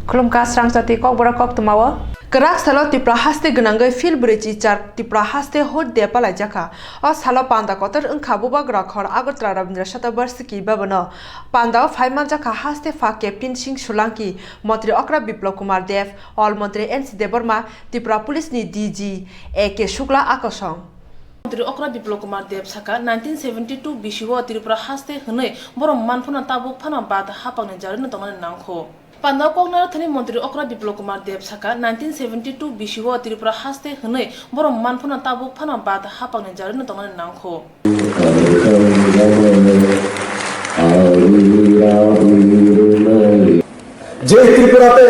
Klumka Swrangchati Kokborok Koktwma Kerak salo tipra haste genanggai fil bridge char tipra haste hot de palai jaka o salo panda kotor engkabuba grakhor agotra rabindra shatabarski babano panda phaima jaka haste fa captain singh Swrangchati mantri okra biplop kumar dev all mantri NC deborma tipra police ni DG AK shukla akosong मन्त्री अक्रा बिप्लव कुमार देव साका 1972 बिसिव त्रिपुरा हास्ते हनै बरम मानफुना Tabuk फाना बाद हापांने जारिनो तंगने नांखो पान्दा कोकना थनि मन्त्री अक्रा बिप्लव कुमार देव साका 1972 बिसिव त्रिपुरा हास्ते हनै बरम मानफुना Tabuk फाना बाद हापांने जारिनो तंगने नांखो जे त्रिपुराते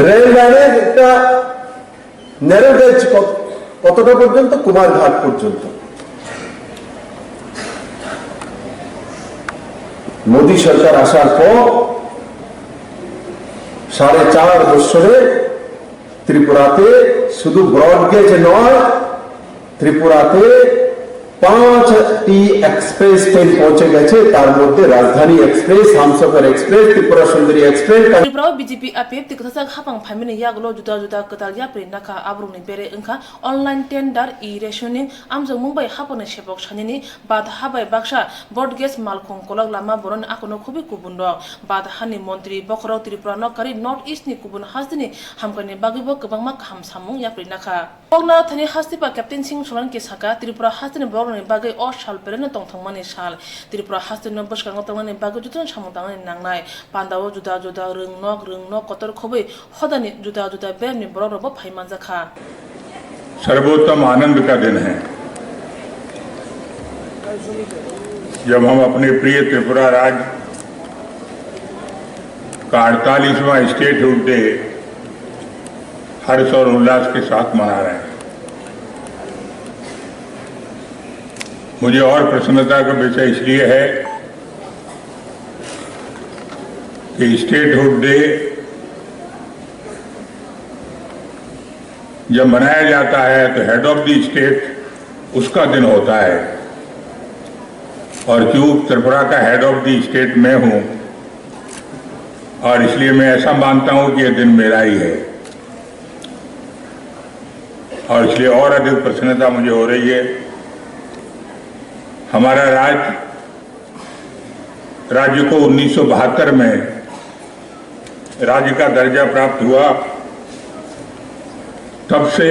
রেললাইনের একটা ন্যারো গেজ কতটা পর্যন্ত কুমারঘাট পর্যন্ত মোদী সরকার আসার পর 4.5 বছরে ত্রিপুরাতে শুধু ব্রড গেজ নয় ত্রিপুরাতে 5টি এক্সপ্রেস ট্রেন পৌঁছে গেছে তার মধ্যে রাজধানী express Humsafar express Tripura Sundari express Tripura BJP আপেপ তিকথাক হাপাং ফাইমিনে ইয়াগলো जुदा जुदा कताल याप्रि नाका आब्रुनि बेरे ओंखा अनलाइन टेन्डार इ रेशनिं आमजों मुंबाइ हापने सेबक सानिनि बाद हाबाय बाक्सा बडगेज मालखं कलक लामा बरन आकोनो खुबि कुबुन दं बाद हानि मन्त्री बखराव त्रिपुरा नकारि नर्थ ईस्टनि कुबुन हाजनि हामकानि बागैबो गोबांमा खाम सामुं याप्रि नाका पगना थनि हास्तिपा कैप्टेन सिंह सोलांकी साका त्रिपुरा हाजनि बरनि बागै अ साल पेरेनो तंथंमानि साल त्रिपुरा हाजनि बसकांगो तंगनि बागै जुतन सामुंतांनि नांनाय पान्दाव जुदा जुदा रोंनक कतर खबै हदानि जुदा जुदा बेमनि बररबो फाइमान जाखा सर्वोत्तम आनंद का दिन है जब हम अपने प्रिय त्रिपुरा राज्य का 48वां स्टेटहुड डे हर्ष और उल्लास के साथ मना रहे हैं। मुझे और प्रसन्नता का विषय इसलिए है कि स्टेटहुड डे जब मनाया जाता है तो हेड ऑफ द स्टेट उसका दिन होता है और क्यों त्रिपुरा का हेड ऑफ द स्टेट मैं हूं और इसलिए मैं ऐसा मानता हूं कि यह दिन मेरा ही है और इसलिए और अधिक प्रसन्नता मुझे हो रही है। हमारा राज्य को 1972 में राज्य का दर्जा प्राप्त हुआ। तब से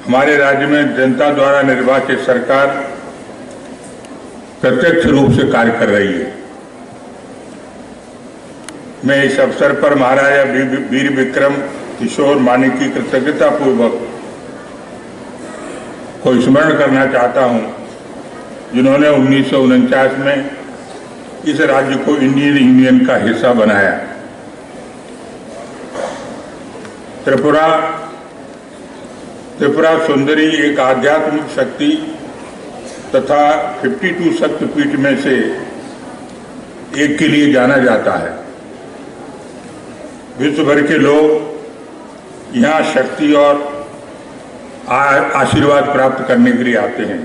हमारे राज्य में जनता द्वारा निर्वाचित सरकार प्रत्यक्ष रूप से कार्य कर रही है। मैं इस अवसर पर महाराजा वीर विक्रम किशोर मानिक की कृतज्ञता पूर्वक को स्मरण करना चाहता हूं, जिन्होंने 1949 में इस राज्य को इंडियन यूनियन का हिस्सा बनाया। त्रिपुरा सुंदरी एक आध्यात्मिक शक्ति तथा 52 शक्तिपीठ में से एक के लिए जाना जाता है। विश्व भर के लोग यहाँ शक्ति और आशीर्वाद प्राप्त करने के लिए आते हैं।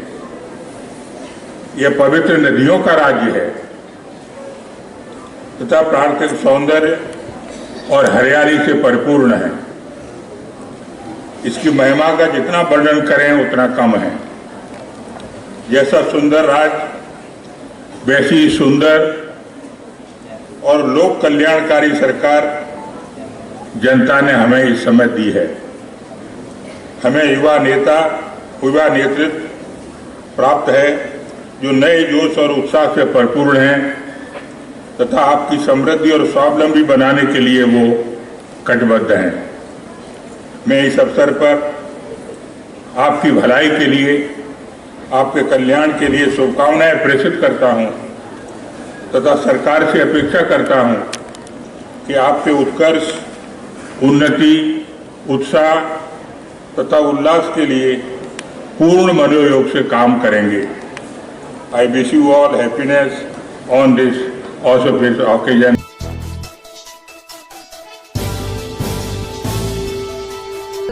यह पवित्र नदियों का राज्य है तथा प्राकृतिक सौंदर्य और हरियाली से परिपूर्ण है। इसकी महिमा का जितना वर्णन करें उतना कम है। जैसा सुंदर राज्य वैसी सुंदर और लोक कल्याणकारी सरकार जनता ने हमें इस समय दी है। हमें युवा नेतृत्व प्राप्त है जो नए जोश और उत्साह से परिपूर्ण हैं तथा आपकी समृद्धि और स्वावलंबी बनाने के लिए वो कटिबद्ध हैं। मैं इस अवसर पर आपकी भलाई के लिए आपके कल्याण के लिए शुभकामनाएं प्रेषित करता हूं तथा सरकार से अपेक्षा करता हूं कि आपके उत्कर्ष उन्नति उत्साह तथा उल्लास के लिए पूर्ण मनोयोग से काम करेंगे। I wish you all happiness on this auspicious occasion.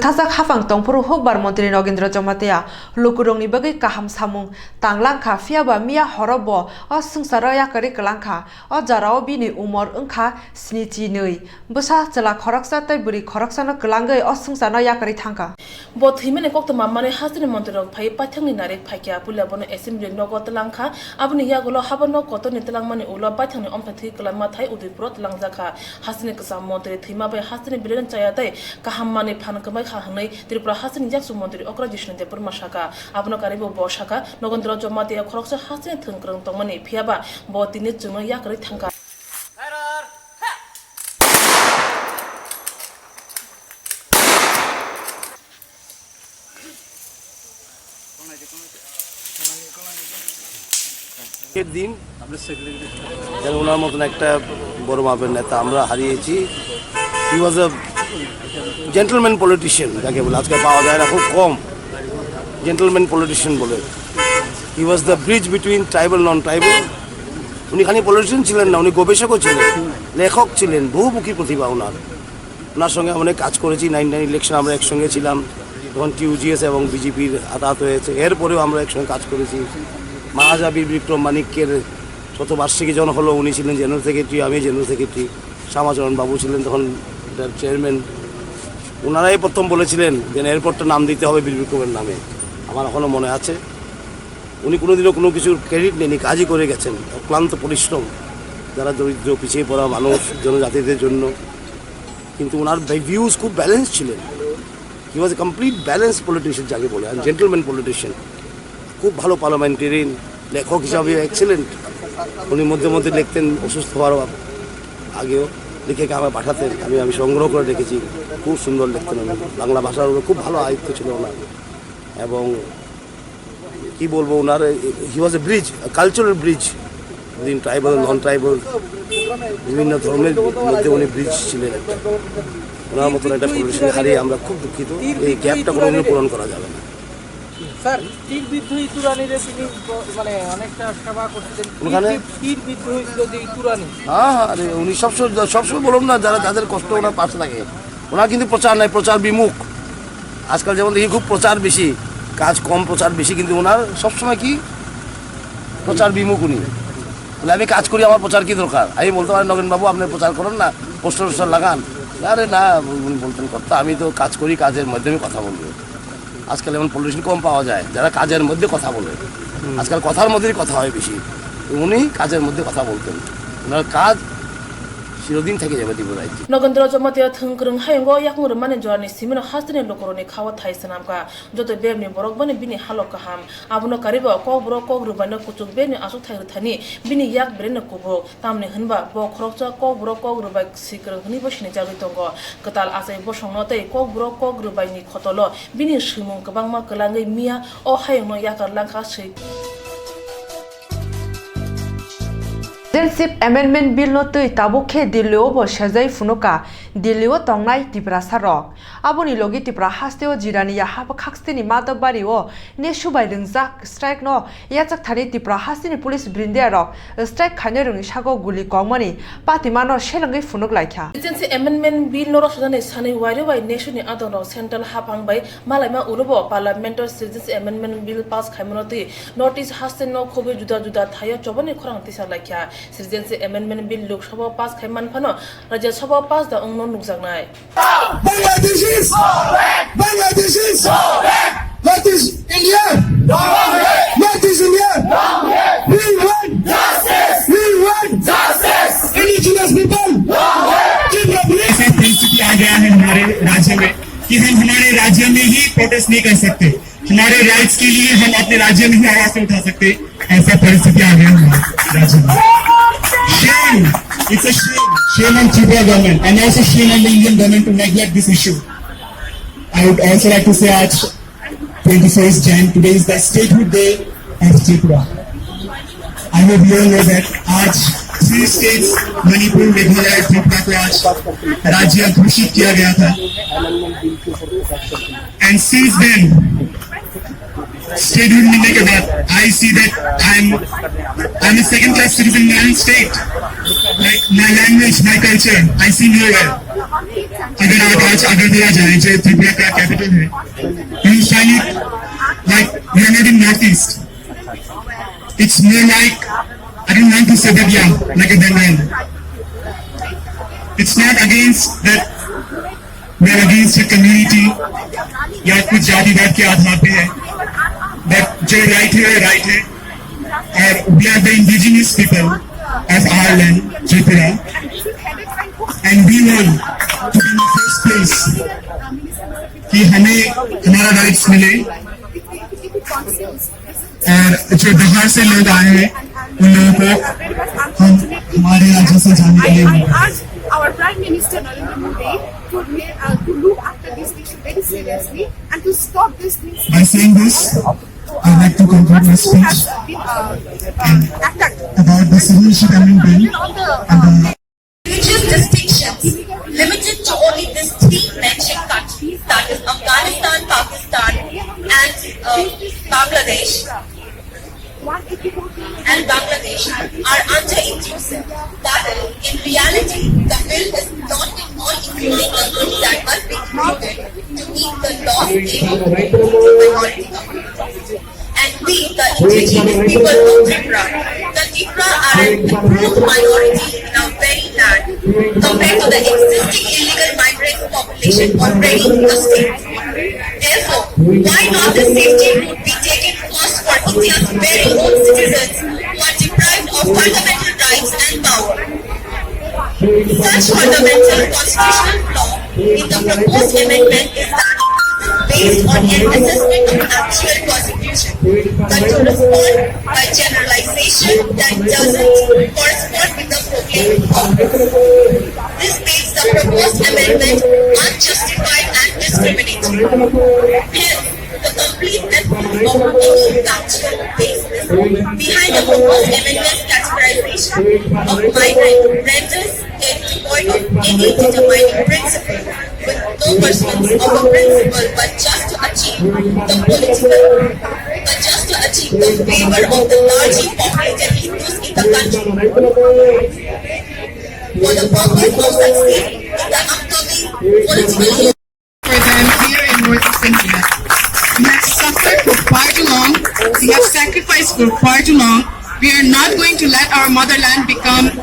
Gthajak hafang tongpuru hokbar Mantri Nogindra Jomatia lukurongni bagui kaham samung tanglangkha fiaba mia horobo o sungsaro yakari kelangkha o jarao bini umor wngkha 72 bosa chela khoroksa tai buri khoroksano kelangai o sungsano yakari thangka bo thimene Koktwma mane hasini montirok phai pathangni narek phaikya pulabono assembly nogot langkha abuni yagulo habano kotoni telangmani ulo pathangni omthathi kelama thai udipurot langjakha hasini ksam montri thima bai hasini bilen chayatai kaham mane phan kamai khanai Tripura hasini jaksu montri okradishne de purmashaka abno karibo boshaka Nogindra Jomatia khoroksa hasini thungkrang tongmani phiaba bo tini chungno yakari thangka দিন যেন ওনার মতন একটা বড় মাপের নেতা আমরা হারিয়েছি হি ওয়াজ আ gentleman politician যাকে বলে আজকে পাওয়া যায় না খুব কম জেন্টলম্যান পলিটিশিয়ান বলে he was the bridge between tribal non tribal উনি খালি পলিটিশিয়ান ছিলেন না উনি গবেষকও ছিলেন লেখক ছিলেন বহুমুখী প্রতিভা ওনার সঙ্গে অনেক কাজ করেছি 99 ইলেকশন আমরা একসঙ্গে ছিলাম তখন টিউজিএস এবং বিজেপির হাতাহাত হয়েছে এরপরেও আমরা একসঙ্গে কাজ করেছি মহারাজা বীর বিক্রম মানিক্যের শতবার্ষিকী যখন হলো উনি ছিলেন জেনারেল সেক্রেটারি আমি জেনারেল সেক্রেটারি শ্যামাচরণ বাবু ছিলেন তখন চেয়ারম্যান ওনারাই প্রথম বলেছিলেন যে এয়ারপোর্টটা নাম দিতে হবে বীর বিক্রমের নামে আমার এখনও মনে আছে উনি কোনোদিনও কোনো কিছুর ক্রেডিট নেননি কাজই করে গেছেন অক্লান্ত পরিশ্রম যারা দরিদ্র পিছিয়ে পড়া মানুষ জনজাতিদের জন্য কিন্তু ওনার ভিউজ খুব ব্যালেন্স ছিলেন হি was A complete balance politician যাকে বলে আর জেন্টলম্যান পলিটিশিয়ান খুব ভালো পার্লামেন্টেরিয়ান লেখক হিসাবে এক্সেলেন্ট উনি মধ্যে মধ্যে লিখতেন অসুস্থ হওয়ার আগেও লিখে আমার পাঠাতেন আমি সংগ্রহ করে রেখেছি খুব সুন্দর লিখতেন উনি বাংলা ভাষার উপর খুব ভালো আয়ত্ত ছিল ওনার এবং কী বলবো ওনার he was a bridge cultural bridge within tribal non tribal বিভিন্ন ধর্মের মধ্যে উনি ব্রিজ ছিলেন একটা ওনার মতন একটা পলিটিশিয়ান হারিয়ে আমরা খুব দুঃখিত এই গ্যাপটা কোনো পূরণ করা যাবে না স্যার তীর বিদ্রোহী তুরানিরে তিনি মানে অনেকটা সেবা করতেন তীর বিদ্রোহী ছিল যে তুরানি হ্যাঁ আরে উনি সবসময় বলুন না যাদের কষ্ট ওনার পাশে থাকে ওনার কিন্তু প্রচার নাই প্রচার বিমুখ আজকাল যেমন দেখি খুব প্রচার বেশি কাজ কম প্রচার বেশি কিন্তু ওনার সবসময় কি প্রচার বিমুখ উনি বলে আমি কাজ করি আমার প্রচার কি দরকার আমি বলতে পারি নগেনবাবু আপনি প্রচার করেন না পোস্টার লাগান আরে না উনি বলতেন কথা আমি তো কাজ করি কাজের মাধ্যমে কথা বলবো আজকাল এমন পলিটিশিয়ান কম পাওয়া যায় যারা কাজের মধ্যে কথা বলে আজকাল কথার মধ্যেই কথা হয় বেশি উনি কাজের মধ্যে কথা বলতেন ওনার কাজ চিরদিন থেকে যাবে ত্রিপুরায় Nogindra Jomatia thungkrung hayango yakmur mane joani simino hasine lokoroni khawa thaisanamka joto bebni borok bani bini halok kaham abuno karibo Kokborok Kokrubano kuchuk beni asuk thairu thani bini yak brene kubo tamne hunba bo khorokcha Kokborok Kokrubai sikrung hni bosini jagui tongo katal asai bosongno tei Kokborok Kokrubai ni khotolo bini simung kabangma kelangai mia o hayangno yakar langkha sei Citizenship Amendment Bill no tui tabukhe Dillio bo shajai funuka Dillio tongnai Tripura sarok aboni logi Tripura hasteo jirani ya haba khakstini madabari o ne shubai ringjak strike no yachak thani Tripura hastini police brindia rok strike khane rungi shago guli kongmani patimano shelangai funuk laikha Citizenship Amendment Bill no rosane sane waire wai nation ni adono central hapang bai malaima urubo parliamentary Citizenship Amendment Bill pass khaimonoti notice hasten no khobe juda juda thaya chobani khorang tisa laikha Citizenship Amendment Bill Lok Sabha pass khaiman phano Rajya Sabha pass da ongno nukjaknai Bangladesh is Bangladesh is What is India? What is India? We want justice. We want justice. Indigenous people. ऐसा principal आ गया है हमारे राज्य में कि हम हमारे राज्य में ही प्रोटेस्ट नहीं कर सकते हमारे राइट्स के लिए हम अपने राज्य में ही आवाज उठा सकते ऐसा परिस्थिति आ गया हमारे राज्य में Shame! It's a shame. Shame on Tripura government and also shame on the Indian government to neglect this issue. I would also like to say that 21st Jan, today is the statehood day of Tripura. I hope you all know that आज 3 states Manipur Meghalaya Tripura को आज राज्य घोषित किया गया था and since then statehood मिलने के बाद I see that I'm a second class citizen in my own state. Like my language, my culture, I see nowhere. अगर आप आज अगरतला जाए जो त्रिपुरा का कैपिटल है, you find it like we are not in northeast. It's more like, I don't want to say that, yeah, like a Bengal. It's not against that we are against a community या कुछ जातिवाद के आधार पे है, but जो right है right है, और we are the indigenous people of our land, Tripura, and we want to be in the first place कि हमें हमारा राइट्स मिले, और जो बाहर से लोग आए हैं उन लोगों को हम हमारे राज्य से जाने के लिए our Prime Minister Narendra Modi to look after this issue very seriously and to stop this thing. By saying this, I'd like to conclude my speech about the Citizenship Amendment Bill and the religious distinctions limited to only these three mentioned countries, that is Afghanistan, Pakistan and Bangladesh, are under-inclusive. That is, in reality, the bill is not at all including the groups that must be included to meet the laws aiming minority communities. And we, the indigenous people of Tripura, the Tripura are an improved minority in our very land compared to the existing illegal migrant population already in the state. Therefore, why not the safety route be taken first for India's very own citizens who are deprived of fundamental rights and power? Such fundamental constitutional flaw in the proposed amendment is that based on an assessment of actual persecution, but to respond by generalization that doesn't correspond with the proclaimed purpose. This makes the proposed amendment unjustified and discriminatory. Hence, the complete and full factual basis behind the proposed amendment's categorization of migrant renders it devoid of any determining principle, with no pursuance of a principle but just to achieve the favor of the largely populated Hindus in the country. For the purpose of succeeding in the upcoming political for them here in Northeast India. We have suffered for far too long, we have sacrificed for far too long. We are not going to let our motherland become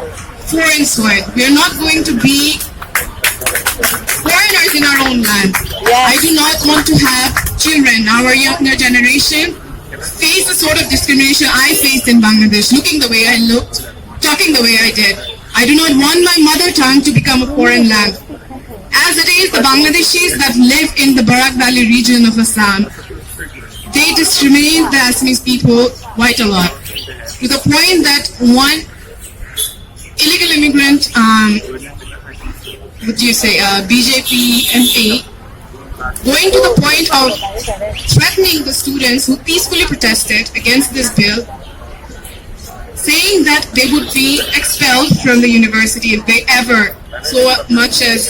foreign soil. We are not going to be foreigners in our own land. I do not want to have children, our younger generation, face the sort of discrimination I faced in Bangladesh, looking the way I looked, talking the way I did. I do not want my mother tongue to become a foreign land. As it is, the Bangladeshis that live in the Barak Valley region of Assam, they discriminate the Assamese people quite a lot, to the point that one illegal immigrant, BJP MP, going to the point of threatening the students who peacefully protested against this bill, saying that they would be expelled from the university if they ever so much as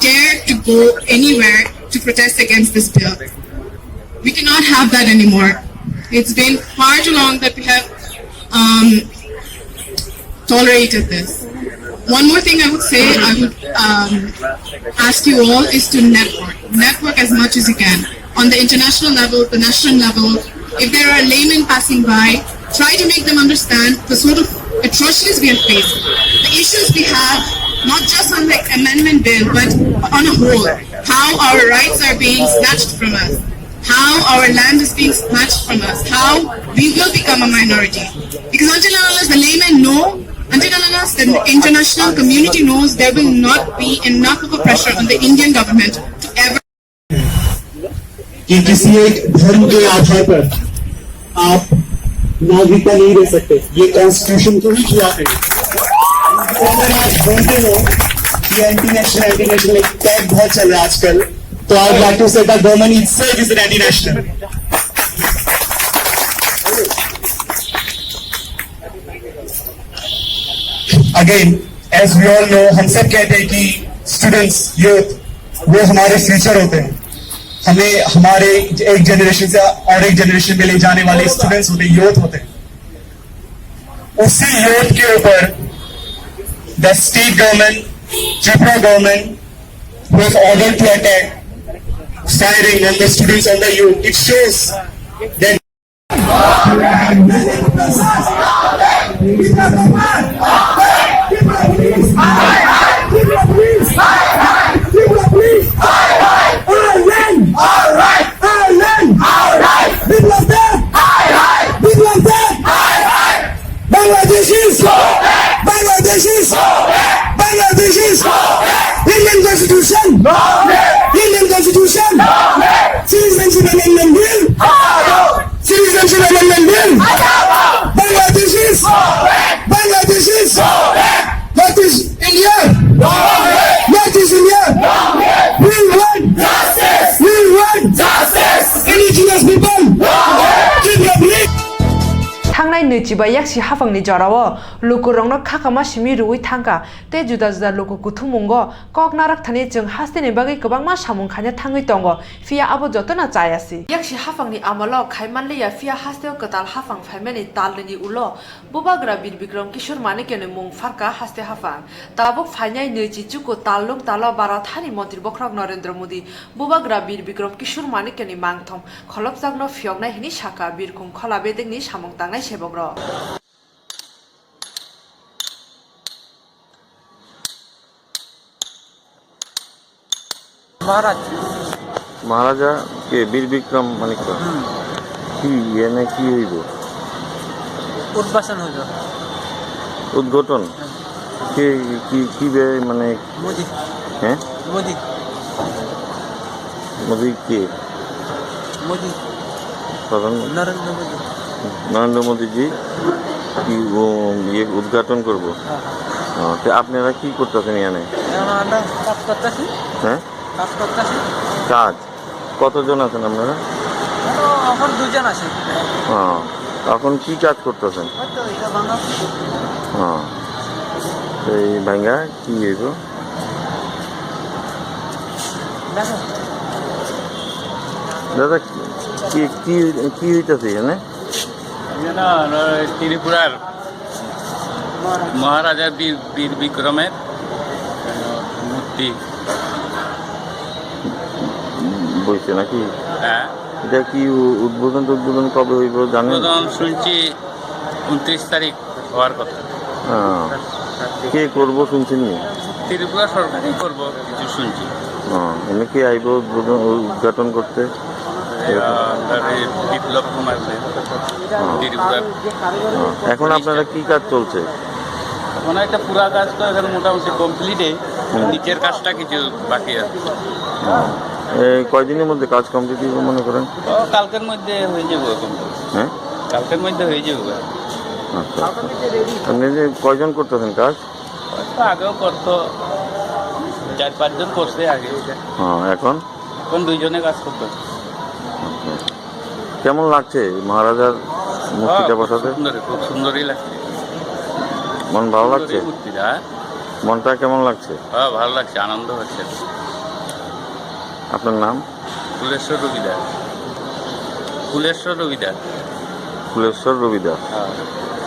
dare to go anywhere to protest against this bill. We cannot have that anymore. It's been far too long that we have tolerated this. One more thing I would say, I would ask you all is to network as much as you can. On the international level, the national level, if there are laymen passing by, try to make them understand the sort of atrocities we have faced, the issues we have, not just on the amendment bill, but on a whole, how our rights are being snatched from us, how our land is being snatched from us, how we will become a minority. Because until and unless the laymen know, until and unless the international community knows, there will not be enough of a pressure on the Indian government to ever कि किसी एक धर्म के आधार पर आप नागरिकता नहीं दे सकते, ये कॉन्स्टिट्यूशन को ही किया है। अगर आप बोलते हो कि एंटी नेशनल एक टैग बहुत चल रहा है आजकल, तो I would like to say that government itself is an anti national. Again as we all know, हम सब कहते हैं कि स्टूडेंट्स, यूथ, वो हमारे फ्यूचर होते हैं। हमें हमारे एक जनरेशन से और एक जनरेशन में ले जाने वाले स्टूडेंट्स होते हैं, यूथ होते हैं। उसी यूथ के ऊपर the state government, Tripura government was ordered to attack, firing on the students and the youth. It shows that Indian Constitution, Indian Constitution, Citizenship Amendment Bill, Citizenship Amendment Bill, Bangladesh is, what is India? What is India? We want justice. We want justice. Indigenous people, Republic. Tangnai neciba yaksi hafangni jarao lukurongno khakama simi ruwi thangka te juda juda luku kuthumunggo koknarak thani jeng hasteni bagai kobangma samung khanya thangui tongo fia abo jotona chayasi yaksi hafangni amalo khaimanle ya fia hasteo katal hafang phaimeni talni ulo bubagra bir bikram kishor manikene mung farka haste hafang tabuk phainyai neci chuko talung talo bara thani mantri bokrak Narendra Modi bubagra bir bikram kishor manikene mangthom kholopjakno phyognai hini shaka birkum kholabedengni samung tangnai sebogro महाराजा के वीर विक्रम मानिक কি এনে কি হইব উদ্বোধন হইল উদ্ঘাটন কে কি কি মানে মোদি হ্যাঁ মোদি মোদি কে মোদি প্রধানমন্ত্রী নরেন্দ্র মোদি জি কি ইয়ে উদ্ঘাটন করব তো আপনারা কি করতেছেন এখানে আমরা কাজ করতেছি হ্যাঁ কাজ করতেছি কাজ কতজন আছেন আপনারা এখন দুজন আছে হ্যাঁ এখন কি কাজ করতেছেন হ্যাঁ এই ভাঙ্গা কি হইব দাদা কি কি কি হইতেছে এখানে ত্রিপুরার মহারাজা বীর বিক্রমের মূর্তি বইছে নাকি হ্যাঁ এটা কি উদ্বোধন কবে হইব জানেন উদ্বোধন শুনছি 29 তারিখ হওয়ার কথা কে করব শুনছেন নি ত্রিপুরা সরকারই করব কিছু শুনছি এমনি কি আইব উদ্ঘাটন করতে বিপ্লব কুমার ত্রিপুরার এখন আপনারা কি কাজ চলছে এখন একটা পুরা কাজ তো এখন মোটামুটি কমপ্লিটে নিচের কাজটা কিছু বাকি আছে কয়দিনের মধ্যে কাজ কমপ্লিট হইব মনে করেন কালকের মধ্যে হয়ে যাবে হ্যাঁ কালকের মধ্যে হয়ে যাবে আচ্ছা আপনি যে কয়জন করতেছেন কাজ আগেও করতো 4-5 জন করছে আগে হ্যাঁ এখন দুইজনে কাজ করতো কেমন লাগছে মহারাজার মূর্তিটা বসাতে খুব সুন্দরই লাগছে মন ভালো লাগছে মূর্তিটা মনটা কেমন লাগছে হ্যাঁ ভালো লাগছে আনন্দ হচ্ছে আপনার নাম Phuleswar Ravidas Phuleswar Ravidas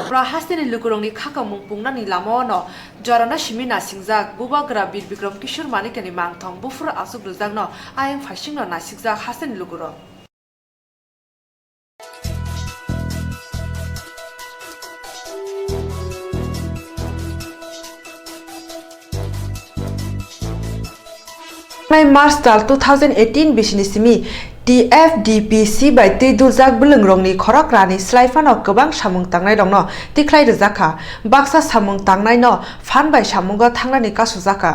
Prahasteni lukurongni khakamung pungnani lamono jorana shimina singjak bubagra bir bikram kishor manikani mangthong bufur asuk rujagno ayang phasingno nasigjak hasteni lukurong March 2018 bisini simi TFDPC by Tiduzak Bulungrongni Korok Rani Slaifano Gobang Samung Tangnai Dongno Tiklai Zaka Baksa Samung Tangnai no Fan by Samunga Tangnani Kasuzaka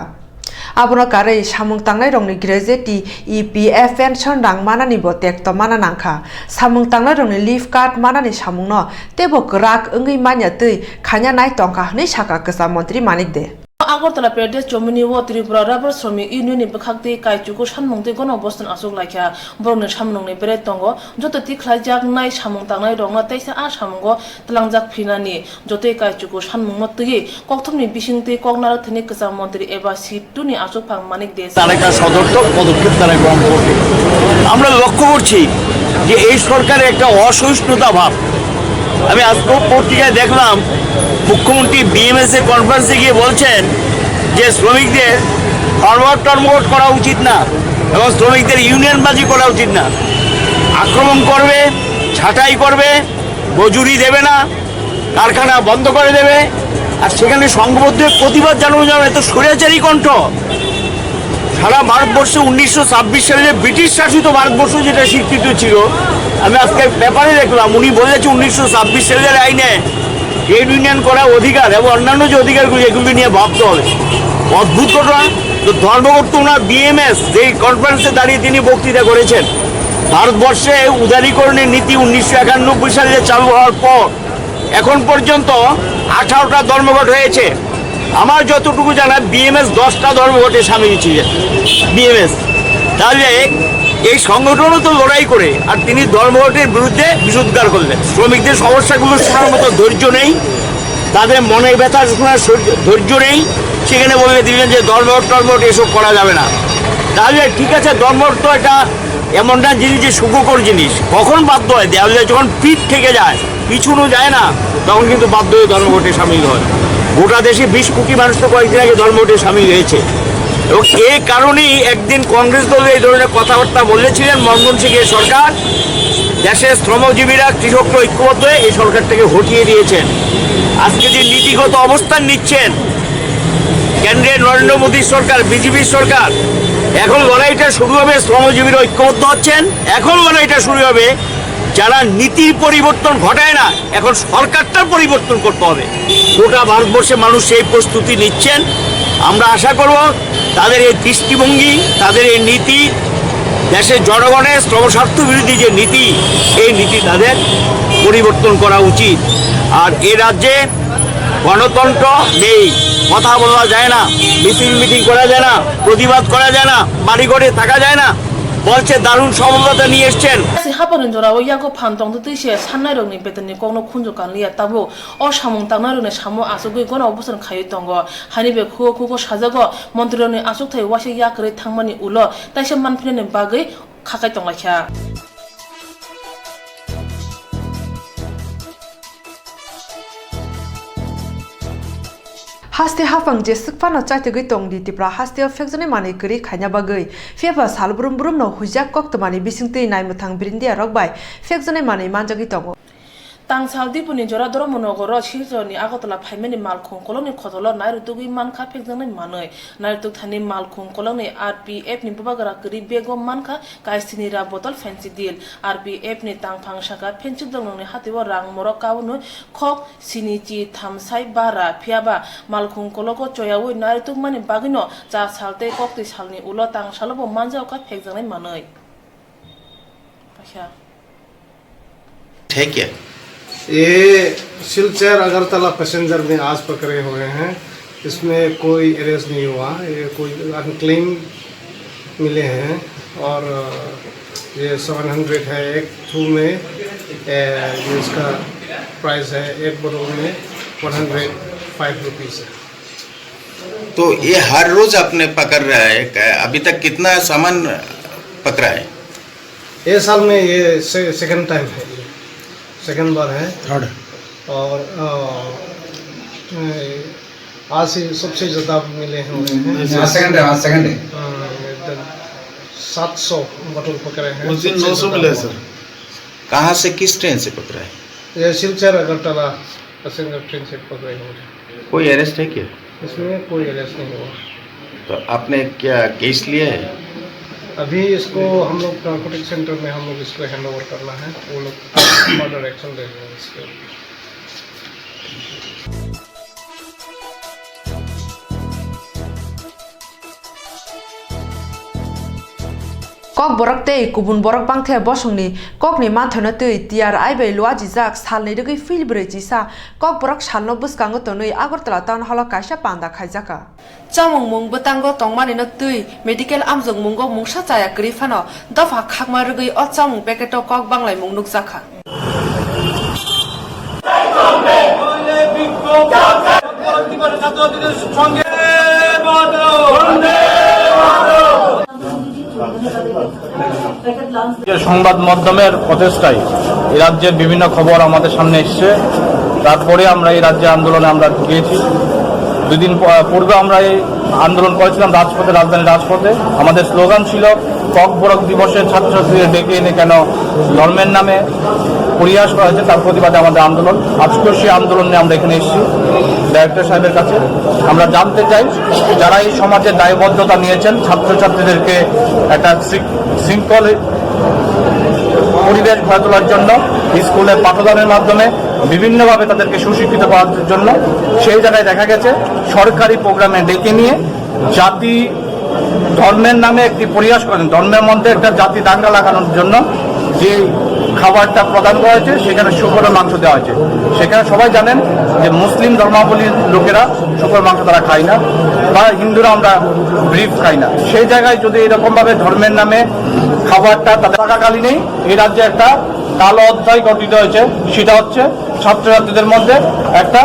Abono Kare Samung Tangnai Rongni Grezeti EPFN Chondang Manani Botek to Manananka Samung Tangnai Rongni Leaf Card Manani Samungno Tebo Grak Ungi Manya Tui Kanya Nai Tonka Ni Shaka Kasa Montri Manikde Agartala Pradesh Jomini wo Tripura Rubber Sromi Union Bakakti Kaichuko Shanmungte Gono Boston Asuk Laikya Borne Shamnungni Beretongo Joto Tiklajak Nai Samung Tangnai Ronga Taisa A Samungo Tlangjak Pinani Jote Kaichuko Shanmungmoti Koktwma Bishingte Kognar Thani Kasa Montri Eba Situni Asuk Pang Manik Des তার একটা সদর্থক পদক্ষেপ তারা গ্রহণ করবে আমরা লক্ষ্য করছি যে এই সরকারের একটা অসহিষ্ণুতা ভাব আমি আজকে পত্রিকায় দেখলাম মুখ্যমন্ত্রী বিএমএস এর কনফারেন্সে গিয়ে বলছেন যে শ্রমিকদের ধর্মঘট করা উচিত না এবং শ্রমিকদের ইউনিয়নবাজি করা উচিত না। আক্রমণ করবে, ছাঁটাই করবে, মজুরি দেবে না, কারখানা বন্ধ করে দেবে, আর সেখানে সংঘবদ্ধ প্রতিবাদ জানানো যাবে। এত স্বৈরাচারী কণ্ঠ। সারা ভারতবর্ষে 1926 সালে ব্রিটিশ শাসিত ভারতবর্ষ যেটা স্বীকৃত ছিল, আমি আজকে পেপারে দেখলাম উনি বলেছে 1926 সালের আইনে ট্রেড ইউনিয়ন করা অধিকার এবং অন্যান্য যে অধিকারগুলি এগুলি নিয়ে ভাবতে হবে। অদ্ভুত ঘটনা। তো ধর্মঘট তো ওনার BMS যেই কনফারেন্সে দাঁড়িয়ে তিনি বক্তৃতা করেছেন, ভারতবর্ষে উদারীকরণের নীতি 1991 সালে চালু হওয়ার পর এখন পর্যন্ত 18টা ধর্মঘট হয়েছে। আমার যতটুকু জানা BMS 10টা ধর্মঘটে সামিল ছিলেন BMS। তাহলে এই সংগঠনও তো লড়াই করে, আর তিনি ধর্মঘটের বিরুদ্ধে বিষোদ্গার করলেন। শ্রমিকদের সমস্যাগুলো শোনার মতো ধৈর্য নেই, তাদের মনের ব্যথা শোনার ধৈর্য নেই, সেখানে বলে দিলেন যে ধর্মঘট এসব করা যাবে না। তাহলে ঠিক আছে, ধর্মঘট তো এটা এমন না জিনিস যে সুখকর জিনিস। কখন বাধ্য হয়? দেওয়ালে যখন পিঠ থেকে যায়, পিছুনো যায় না, তখন কিন্তু বাধ্য হয়ে ধর্মঘটে সামিল হয়। গোটা দেশে 20 কোটি মানুষ তো কয়েকদিন আগে ধর্মঘটে সামিল হয়েছে। এবং এ কারণেই একদিন কংগ্রেস দল এই ধরনের কথাবার্তা বলেছিলেন মনমোহন সিংয়ের সরকার। দেশের শ্রমজীবীরা কৃষকরা ঐক্যবদ্ধ হয়ে এই সরকারটাকে হটিয়ে দিয়েছেন। আজকে যে নীতিগত অবস্থান নিচ্ছেন কেন্দ্রের নরেন্দ্র মোদীর সরকার, বিজেপির সরকার, এখন লড়াইটা শুরু হবে। শ্রমজীবীরা ঐক্যবদ্ধ হচ্ছেন, এখন লড়াইটা শুরু হবে। যারা নীতির পরিবর্তন ঘটায় না, এখন সরকারটার পরিবর্তন করতে হবে। গোটা ভারতবর্ষে মানুষ সেই প্রস্তুতি নিচ্ছেন। আমরা আশা করব তাদের এই দৃষ্টিভঙ্গি, তাদের এই নীতি, দেশের জনগণের শ্রমস্বার্থ বিরোধী যে নীতি, এই নীতি তাদের পরিবর্তন করা উচিত। আর এ রাজ্যে গণতন্ত্র নেই, কথা বলা যায় না, মিটিং করা যায় না, প্রতিবাদ করা যায় না, বাড়িঘরে থাকা যায় না। বলছে দারুণ সফলতা নিয়ে এসছেন। হাপারেন জোড়া ওই ইয়াগো ফান্তং তো তুইছে সান্নাই রংনি বেতননি কোনো খুঁজো কানলিয়া তাবো ও সামং তাংনাই রংনি সামো আসুগৈ গণ অবস্থান খাই দঙ্গ হানি বে খুখো সাজাগো মন্ত্রীরনি আসুক থাই ওয়াসে ইয়াকরে থাংমানি উলো তাইসে মানফিনে বাগৈ খাকাই তंलायखा haste hafang je sikfano chaite gei tong di tipra haste ofekjone mani gri khanya bagei feba sal brum brum no hujak Koktwma ni bisingtei nai muthang brindia rokbai fekjone mani manjagi tongo तांसाल दिपुनि जरा धर्मनगर सिरजनि आगतला फाइमेनि मालखुं कलंनि खतल नायरुतुगि मानखा फेकजोंनि मानै नायरुतुग थानि मालखुं कलंनि RPF नि बबागरा गरि बेगो मानखा काइसिनि रा बोतल fancy दिल RPF नि तांफां साका fancy दंनि हातिव रां मरक कावनु खक सिनिचि थामसाइ बारा फियाबा मालखुं कलको चयावै नायरुतुग मानि बागिनो जा सालते कक्ति सालनि उलो तांसालबो मानजावका फेकजोंनि मानै ठीक है। ये सिलचर अगरतला पैसेंजर में आज पकड़े हुए हैं। इसमें कोई अरेस्ट नहीं हुआ, ये कोई अनक्लेम मिले हैं और ये 700 है एक थ्रू में। इसका प्राइस है एक बोतल में 105 रुपीज़ है। तो ये हर रोज आपने पकड़ रहा है, अभी तक कितना सामान पकड़ा है? ये साल में ये सेकंड टाइम है, सेकंड बार है, थर्ड। और आज ही सबसे ज़्यादा मिले हैं। आज सेकंड है 700 बोतल पकड़े हैं। उस दिन 900 मिले सर। कहाँ से, किस ट्रेन से पकड़ा है? ये सिलचर अगरतला पैसेंजर ट्रेन से पकड़े हुए हैं। कोई अरेस्ट है क्या? इसमें कोई अरेस्ट नहीं हुआ। तो आपने क्या केस लिया है? अभी इसको हम लोग नार्कोटिक सेंटर में हम लोग इसको हैंड ओवर करना है, वो लोग फर्दर एक्शन ले रहे हैं इसके। Kokborok tei kubun borok bangthe bosongni kokni manthano tei tiar aibai luaji jak salni rigi filbre jisa Kokborok salno buskango tonoi Agartala town hall kaisa panda khaijaka chamung mung butango tongmani no tei medical amjung mungo mungsa chaya grifano dofa khakma rigi o chamung paketo kok banglai mung nukjaka সংবাদ মাধ্যমের প্রচেষ্টায় এই রাজ্যের বিভিন্ন খবর আমাদের সামনে এসেছে। তারপরে আমরা এই রাজ্যে আন্দোলনে আমরা ঢুকিয়েছি। দুদিন পূর্বে আমরা এই আন্দোলন করেছিলাম রাজপথে, রাজধানীর রাজপথে। আমাদের স্লোগান ছিল ককবরক দিবসে ছাত্রছাত্রীদের ডেকে এনে কেন ধর্মের নামে পরিহাস করা হয়েছে, তার প্রতিবাদে আমাদের আন্দোলন। আজকেও সেই আন্দোলন নিয়ে আমরা এখানে এসেছি ডাইরেক্টর সাহেবের কাছে। আমরা জানতে চাই যারা এই সমাজের দায়বদ্ধতা নিয়েছেন ছাত্রছাত্রীদেরকে একটা শৃঙ্খল পরিবেশ গড়ে তোলার জন্য, স্কুলে পাঠদানের মাধ্যমে বিভিন্নভাবে তাদেরকে সুশিক্ষিত করার জন্য, সেই জায়গায় দেখা গেছে সরকারি প্রোগ্রামে ডেকে নিয়ে জাতি ধর্মের নামে একটি পরিহাস করেন, ধর্মের মধ্যে একটা জাতি দাঙ্গা লাগানোর জন্য যে খাবারটা প্রদান করা হয়েছে সেখানে শুকরের মাংস দেওয়া হয়েছে। সেখানে সবাই জানেন যে মুসলিম ধর্মাবলীর লোকেরা শুকরের মাংস তারা খায় না, বা হিন্দুরা আমরা ব্রিফ খাই না। সেই জায়গায় যদি এরকমভাবে ধর্মের নামে খাবারটা তাদের থাকাকালীনই এই রাজ্যে একটা কালো অধ্যায় গঠিত হয়েছে, সেটা হচ্ছে ছাত্রছাত্রীদের মধ্যে একটা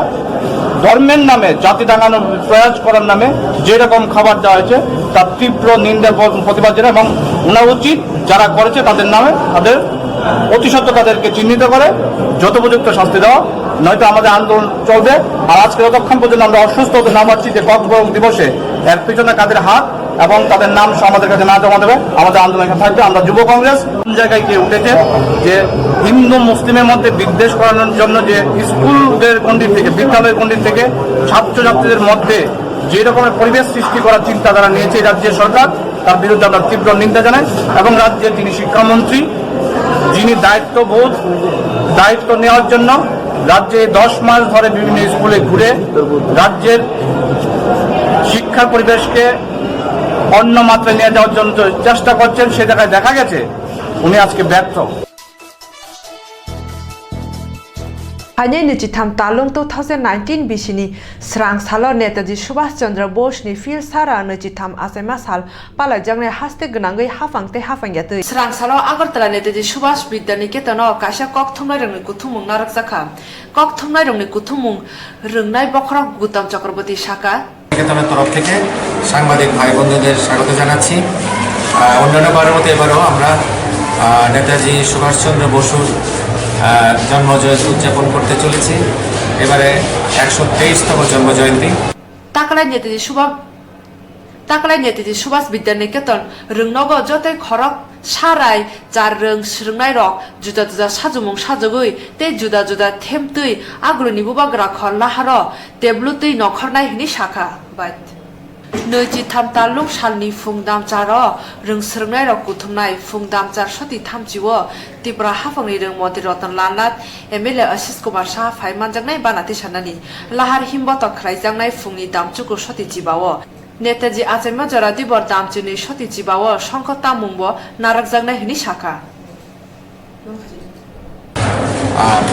ধর্মের নামে জাতি দাঙ্গানোর প্রয়াস করার নামে যেরকম খাবার দেওয়া হয়েছে তার তীব্র নিন্দার প্রতিবাদ জানায়, এবং ওনার উচিত যারা করেছে তাদের নামে তাদের অতি সত্ত্ব তাদেরকে চিহ্নিত করে যথোপযুক্ত শাস্তি দেওয়া, নয়তো আমাদের আন্দোলন চলবে। আর আজকে যতক্ষণ পর্যন্ত আমরা অসুস্থ হতে না পারছি যে ককবরক দিবসে এর পিছনে কাদের হাত এবং তাদের নাম আমাদের কাছে না জমা দেবে, আমাদের আন্দোলন থাকবে। আমরা যুব কংগ্রেস কোন জায়গায় গিয়ে উঠেছে যে হিন্দু মুসলিমের মধ্যে বিদ্বেষ করানোর জন্য যে স্কুলদের গণ্ডির থেকে, বিদ্যালয়ের গণ্ডির থেকে ছাত্রছাত্রীদের মধ্যে যে রকমের পরিবেশ সৃষ্টি করার চিন্তাধারা নিয়েছে রাজ্যের সরকার, তার বিরুদ্ধে আমরা তীব্র নিন্দা জানাই। এবং রাজ্যের যিনি শিক্ষামন্ত্রী, যিনি দায়িত্ব নেওয়ার জন্য রাজ্যে 10 মাস ধরে বিভিন্ন স্কুলে ঘুরে রাজ্যের শিক্ষার পরিবেশকে অন্য মাত্রায় নিয়ে যাওয়ার জন্য চেষ্টা করছেন, সে জায়গায় দেখা গেছে উনি আজকে ব্যর্থ। Hanya ni jitam talung 2019 bisini serang salo Netaji Subhash Chandra Bose ni fil sara ni jitam asema sal pala jangne haste gnangai hafangte hafangyatai serang salo Agartala Netaji Subhash Bidyaniketan kaisa Koktwma rongni kuthumung narak jakha Koktwma rongni kuthumung rongnai bokhorok Gutam Chakraborty Shaka নিকেতনের তরফ থেকে সাংবাদিক ভাই বন্ধুদের স্বাগত জানাচ্ছি। অন্যান্যবারের মতো এবারও আমরা নেতাজি সুভাষচন্দ্র বসুর জন্মজয়ন্তী উদযাপন করতে চলেছি। এবারে 123তম জন্মজয়ন্তী। Takalai Netaji Subhash Bidyaniketan rongnogo jotoi khorok sarai jar rong srwngnai rok juda juda sajumung sajogoi tei juda juda themtui agroni bubagra khorlaharo teblutui nokhornai hini shaka bat Noiji tham talung salni fungdam charo rong srwngnai rok kuthumnai fungdam char soti thamjiwo Tripura hafangni rong Modi Ratan Lanlat MLA Ashish Kumar Shah phaimanjaknai banati sanani lahar himboto khlaijaknai fungni damchuku soti jibawo Netaji Achema Jara Dibor Damchuni Soti Jibawo Shankar Tamungbo Narakjaknai hini shaka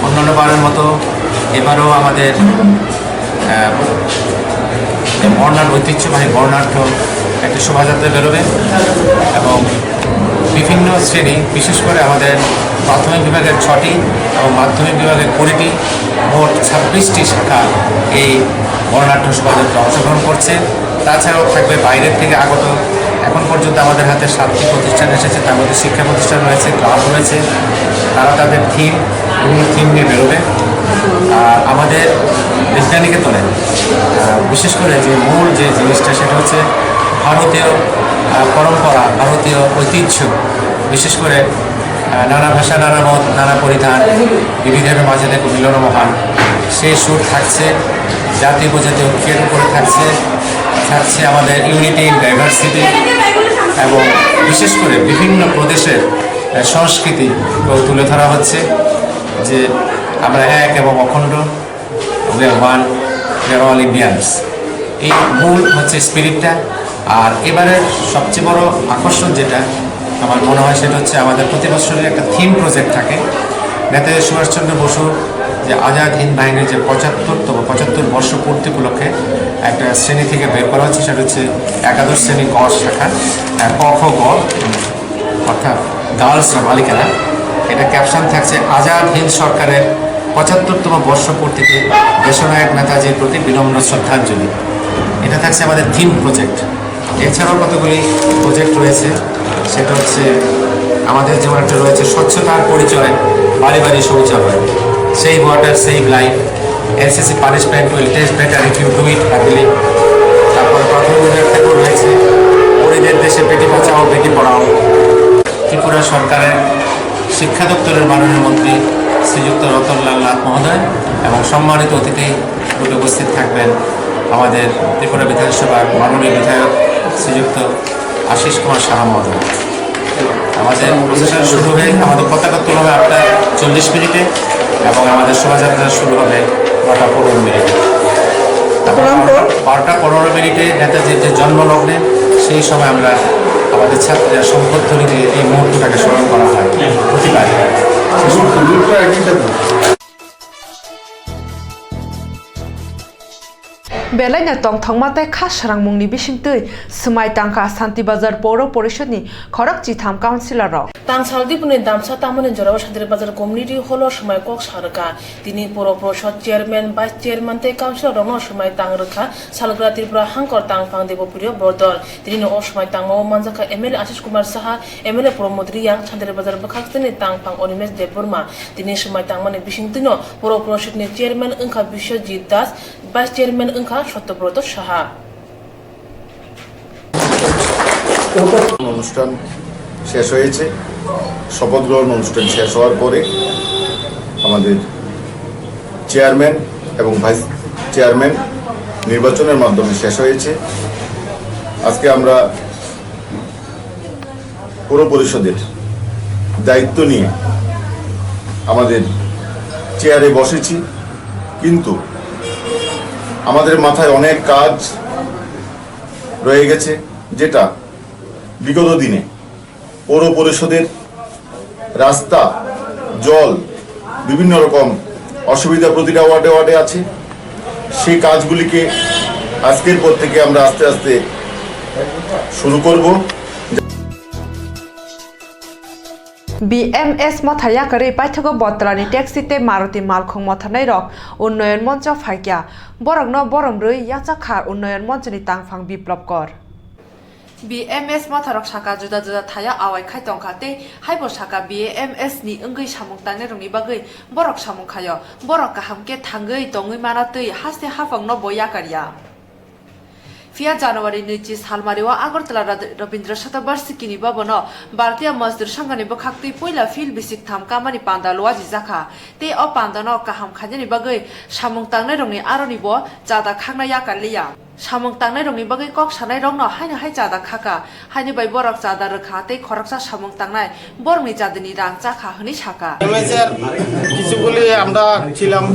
অন্যান্যবারের মতো এবারও আমাদের বর্ণাঢ্য ঐতিহ্যবাহী বর্ণাঢ্য একটা শোভাযাত্রা বেরোবে এবং বিভিন্ন শ্রেণী, বিশেষ করে আমাদের প্রাথমিক বিভাগের 6টি এবং মাধ্যমিক বিভাগের 20টি, মোট 26টি শাখা এই বর্ণাঢ্য শোভাযাত্রা অংশগ্রহণ করছে। তাছাড়াও থাকবে বাইরের থেকে আগত, এখন পর্যন্ত আমাদের হাতে 7টি প্রতিষ্ঠান এসেছে, তার মধ্যে শিক্ষা প্রতিষ্ঠান রয়েছে, ক্লাব রয়েছে, তারা তাদের বিভিন্ন থিম নিয়ে বেরোবে। আমাদের বিদ্যানিকেতনে বিশেষ করে যে মূল যে জিনিসটা সেটা হচ্ছে ভারতীয় পরম্পরা, ভারতীয় ঐতিহ্য, বিশেষ করে নানা ভাষা, নানা মত, নানা পরিধান, বিবিধের মাঝে দেখো মিলন মহান, সেই সুর থাকছে। জাতি উপজাতি ঐক্যের উপরে থাকছে আমাদের ইউনিটি ইন ডাইভার্সিটি, এবং বিশেষ করে বিভিন্ন প্রদেশের সংস্কৃতি তুলে ধরা হচ্ছে যে আমরা এক এবং অখণ্ড, we are one, we are all Indians. এই মূল হচ্ছে স্পিরিটটা। আর এবারের সবচেয়ে বড় আকর্ষণ যেটা আমার মনে হয় সেটা হচ্ছে আমাদের প্রতি বছরের একটা থিম প্রজেক্ট থাকে। নেতাজি সুভাষচন্দ্র বসুর যে আজাদ হিন্দ বাহিনীর যে 75 বর্ষ পূর্তি উপলক্ষে একটা শ্রেণী থেকে বের করা হচ্ছে, সেটা হচ্ছে একাদশ শ্রেণী গ শাখা ক খ গ, অর্থাৎ গার্লসরা, বালিকারা। এটা ক্যাপশন থাকছে আজাদ হিন্দ সরকারের 75তম বর্ষপূর্তিতে দেশনায়ক নেতাজির প্রতি বিনম্র শ্রদ্ধাঞ্জলি। এটা থাকছে আমাদের থিম প্রজেক্ট। এছাড়াও কতগুলি প্রজেক্ট রয়েছে, সেটা হচ্ছে আমাদের যেমন একটা রয়েছে স্বচ্ছতার পরিচয়, বাড়ি বাড়ি শৌচালয়, save water save life, NCC punishment will taste better if you do it happily. তারপর প্রাথমিক রবীন্দ্রনাথ ঠাকুর রয়েছে, পরিদের দেশে বেটি বাঁচাও বেটি পড়াও। ত্রিপুরা সরকারের শিক্ষা দপ্তরের মাননীয় মন্ত্রী শ্রীযুক্ত রতনলাল নাথ মহোদয় এবং সম্মানিত অতিথি রূপে উপস্থিত থাকবেন আমাদের ত্রিপুরা বিধানসভার মাননীয় বিধায়ক শ্রীযুক্ত আশিস কুমার সাহা মহোদয়। আমাদের প্রসেশন শুরু হয়ে আমাদের পতাকা তোলা হবে 8টা 40 মিনিটে এবং আমাদের শোভাযাত্রা শুরু হবে 9টা 15 মিনিটে। 12টা 15 মিনিটে নেতাজির যে জন্মলগ্নে সেই সময় আমরা আমাদের ছাত্রীরা সম্পর্ধনী দিয়ে এই মুহূর্তটাকে স্মরণ করা হয় প্রতিবার। Belanya tong thongmatai khasrang mungni bisingtui smai tangka Santi Bazar Poro Porishoni Khorak Chitam Councilor Rok Tang Saldipune Damsa Taman Jarawa Sadri Bazar Community Holo Shmai Kok Saraka Tini Poro Proshot Chairman Vice Chairman Te Councilor Rono Shmai Tang Rukha Salgra Tripura Hankor Tang Phang Devo Purio Bordor Tini Oshmai Tang Mo Manjaka MLA Ashish Kumar Saha MLA Promotri Yang Sadri Bazar Bakhastini Tang Phang Onimes De Burma Tini Shmai Tang Mane Bishingtino Poro Proshot ni Chairman Unka Bishojit Das Vice Chairman Unka Shotobroto Saha অনুষ্ঠান শেষ হয়েছে শপথ গ্রহণ অনুষ্ঠান শেষ হওয়ার পরে আমাদের চেয়ারম্যান এবং ভাইস চেয়ারম্যান নির্বাচনের মাধ্যমে শেষ হয়েছে আজকে আমরা পৌর পরিষদের দায়িত্ব নিয়ে আমাদের চেয়ারে বসেছি কিন্তু আমাদের মাথায় অনেক কাজ রয়ে গেছে যেটা বিগত দিনে পৌর পরিষদের রাস্তা জল বিভিন্ন রকম অসুবিধা প্রতিটা ওয়ার্ডে ওয়ার্ডে আছে সেই কাজগুলিকে আজকের পর থেকে আমরা আস্তে আস্তে শুরু করব BMS Mothaya Kare Paithago Botrani Taxite Maruti Malkhong Mothanai Rok Unnoyon Moncha Phaikya Borok no Borom Rui Yacha Khar Unnoyon Monchani Tangphang Biplop Kor BMS Motharok Saka Juda Juda Thaya Awai Khaitong Khate Haibo Saka BMS ni Ungui Samung Tangne Rongni Bagui Borok Samung Khayo Borok Kahamke Thangui Tongui Manatui Haste Hafang no Boya Karya 4 January Nichi Salmariwa Agartala Rabindra Shatabarsiki Babono Baltia Masdur Shangani Bakakti Puila Fil Bisik Tham Kamani Panda Luaji Zaka Te O Pandano Kaham Khajani Bagui Samung Tangne Rongni Aroni Bo Jada Khangna Yakaliya Samung Tangne Rongni Bagui Kok Sanai Rongno Haina Hai Jada Khaka Haini Bai Borok Jada Rakha Te Khoraksa Samung Tangnai Bormi Jadini Rang Chakha Hni Shaka এমএসের কিছুগুলি আমরা ছিলাম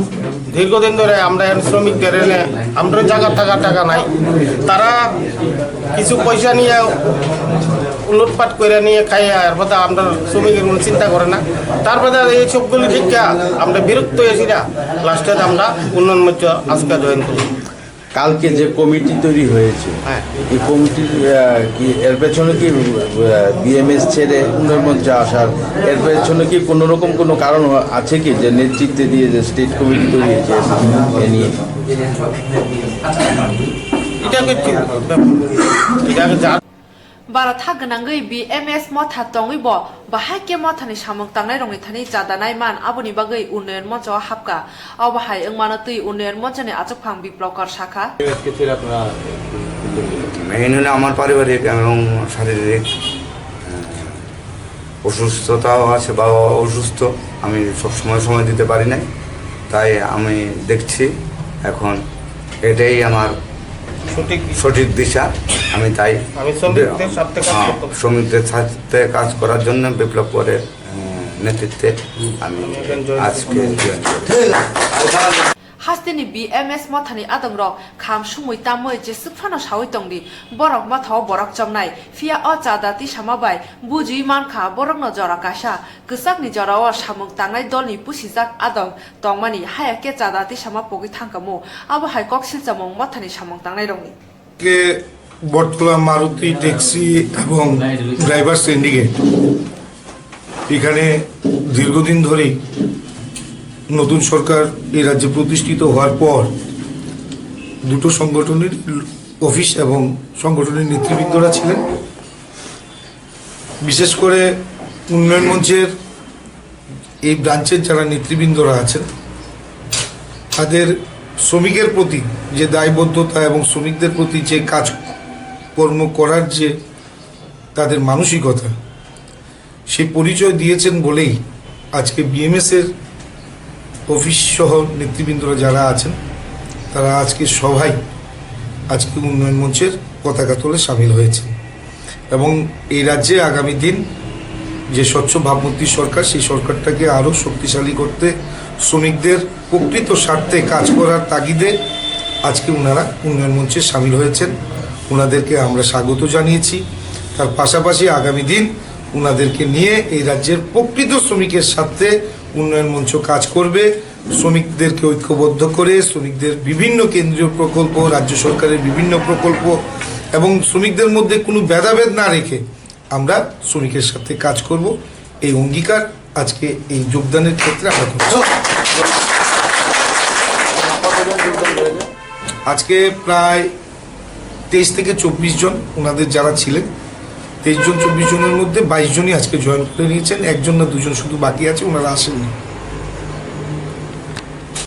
দীর্ঘদিন ধরে আমরা শ্রমিকদের এনে আমরা জায়গা টাকা নাই তারা কিছু পয়সা নিয়ে লুটপাট করে নিয়ে খাইয়ে এরপর আমরা শ্রমিকের কোনো চিন্তা করে না তারপরে এই সবগুলি শিক্ষা আমরা বিরক্ত হয়েছি না লাস্টে আমরা উন্নয়ন মঞ্চ আজকে জয়েন করি কালকে যে কমিটি তৈরি হয়েছে এই কমিটির কি এর পেছনে কি বিএমএস ছেড়ে উন্নয়ন মঞ্চে আসার এর পেছনে কি কোনো রকম কোনো কারণ আছে কি যে নেতৃত্বে দিয়ে যে স্টেট কমিটি তৈরি হয়েছে এ নিয়ে Baratha Ganangui BMS Motha Tongibo Bahake Mothani Samung Tangnai Rongi Thani Jadanai Man Abuni Bagui Unnoyon Moncho Hapka Awahai Engmanatui Unnoyon Monchani Achokphang Biplokar Shaka main হলো আমার পারিবারিক এবং শারীরিক অসুস্থতাও আছে বাবা অসুস্থ আমি সব সময় দিতে পারি না তাই আমি দেখছি এখন এটাই আমার সঠিক দিশা আমি তাই শ্রমিকদের সাথে কাজ করার জন্য বিপ্লব করে নেতৃত্বে আমি আজকে Hastini BMS Mothani Adamro Kham Sumui Tamoi Jesufano Shawi Tongdi Borok Mathao Borok Chomnai Fia O Jadati Samabai Buji Manka Borok no Jora Kasha Kusakni Jorawa Samung Tangnai Dolni Pusizak Adong Tongmani Hayake Jadati Samapogi Tangkamu Abo Hai Kok Silchamong Mothani Samung Tangnai Rongi কে বটতলা Maruti taxi এবং driver syndicate এখানে দীর্ঘদিন ধরেই নতুন সরকার এই রাজ্যে প্রতিষ্ঠিত হওয়ার পর দুটো সংগঠনের অফিস এবং সংগঠনের নেতৃবৃন্দরা ছিলেন বিশেষ করে উন্নয়ন মঞ্চের এই ব্রাঞ্চের যারা নেতৃবৃন্দরা আছেন তাদের শ্রমিকের প্রতি যে দায়বদ্ধতা এবং শ্রমিকদের প্রতি যে কাজ কর্ম করার যে তাদের মানসিকতা, সে পরিচয় দিয়েছেন বলেই আজকে বিএমএসের অফিস সহ নেতৃবৃন্দরা যারা আছেন তারা আজকে সবাই আজকে উন্নয়ন মঞ্চের পতাকা তোলে সামিল হয়েছেন। এবং এই রাজ্যে আগামী দিন যে স্বচ্ছ ভাবমূর্তি সরকার, সেই সরকারটাকে আরও শক্তিশালী করতে, শ্রমিকদের প্রকৃত স্বার্থে কাজ করার তাগিদে আজকে ওনারা উন্নয়ন মঞ্চে সামিল হয়েছেন। ওনাদেরকে আমরা স্বাগত জানিয়েছি। তার পাশাপাশি আগামী দিন ওনাদেরকে নিয়ে এই রাজ্যের প্রকৃত শ্রমিকের স্বার্থে উন্নয়ন মঞ্চ কাজ করবে। শ্রমিকদেরকে ঐক্যবদ্ধ করে শ্রমিকদের বিভিন্ন কেন্দ্রীয় প্রকল্প, রাজ্য সরকারের বিভিন্ন প্রকল্প এবং শ্রমিকদের মধ্যে কোনো ভেদাভেদ না রেখে আমরা শ্রমিকের সাথে কাজ করব, এই অঙ্গীকার আজকে এই যোগদানের ক্ষেত্রে আমরা করছি। আজকে প্রায় 23 থেকে 24 জন ওনাদের যারা ছিলেন, 23 জন 24 জনের মধ্যে 22 জনই আজকে জয়েন করে নিয়েছেন। 1 জন না 2 জন শুধু বাকি আছে, ওনারা আসেননি।